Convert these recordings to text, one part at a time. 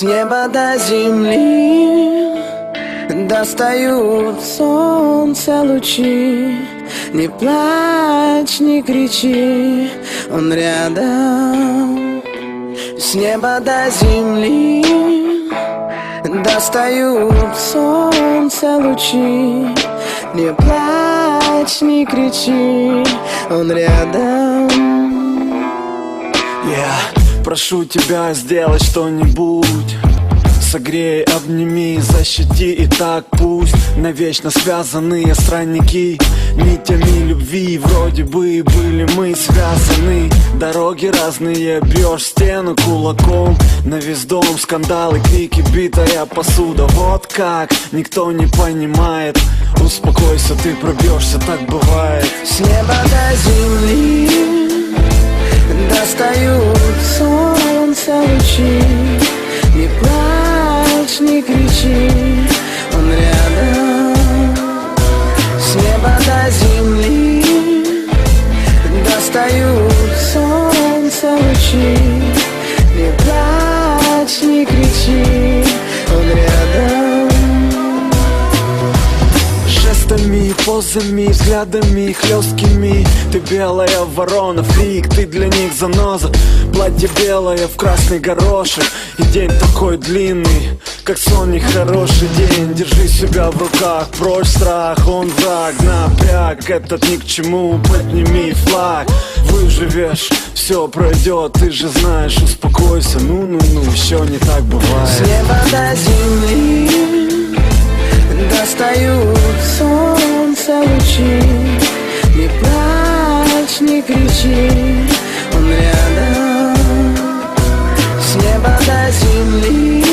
С неба до земли достают солнце лучи. Не плачь, не кричи, он рядом. С неба до земли достают солнце лучи. Не плачь, не кричи, он рядом. Прошу тебя, сделай что-нибудь. Согрей, обними, защити, и так пусть навечно связанные странники нитями любви. Вроде бы были мы связаны. Дороги разные, бьешь стену кулаком. На весь дом скандалы, крики, битая посуда. Вот как, никто не понимает. Успокойся, ты пробьешься, так бывает. С неба до земли достают солнце лучи. Не плачь, не кричи, он рядом. С неба до земли достают солнце лучи. Не плачь, не кричи, он рядом. Жестами, позами, взглядами хлесткими. Ты белая ворона, фрик, ты для них заноза. Платье белое в красный горошек. И день такой длинный, как сон, нехороший день. Держи себя в руках, прочь страх, он враг. Напряг, этот ни к чему, подними флаг. Выживешь, все пройдет, ты же знаешь. Успокойся, ну-ну-ну, еще не так бывает. С неба до земли достают солнце лучи. Не плачь, не кричи, он рядом. С неба до земли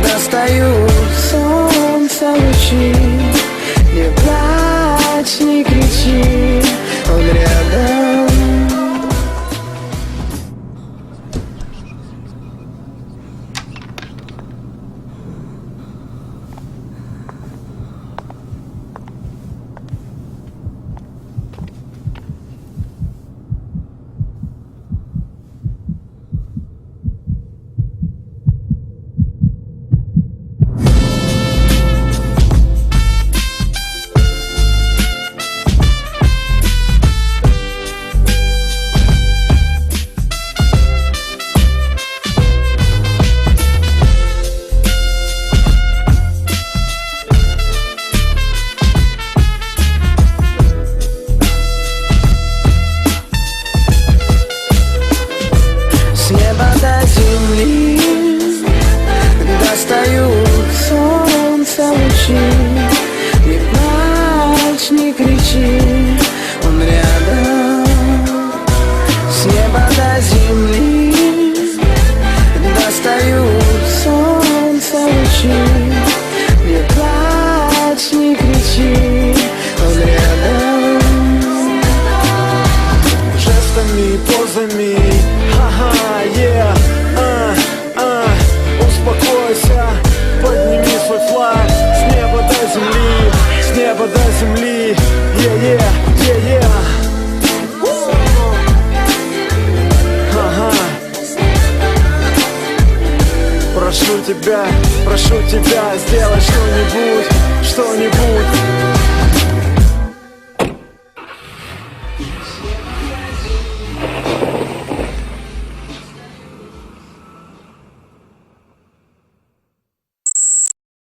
достают солнце лучи. Не плачь, не кричи, он рядом. С неба до земли достают солнце лучи. Не плачь, не кричи, он рядом. С неба до земли достают солнце лучи. Не плачь, не кричи, он рядом. Жестами, позами, успокойся, подними свой флаг. С неба до земли, с неба до земли. Прошу тебя, сделай что-нибудь, что-нибудь.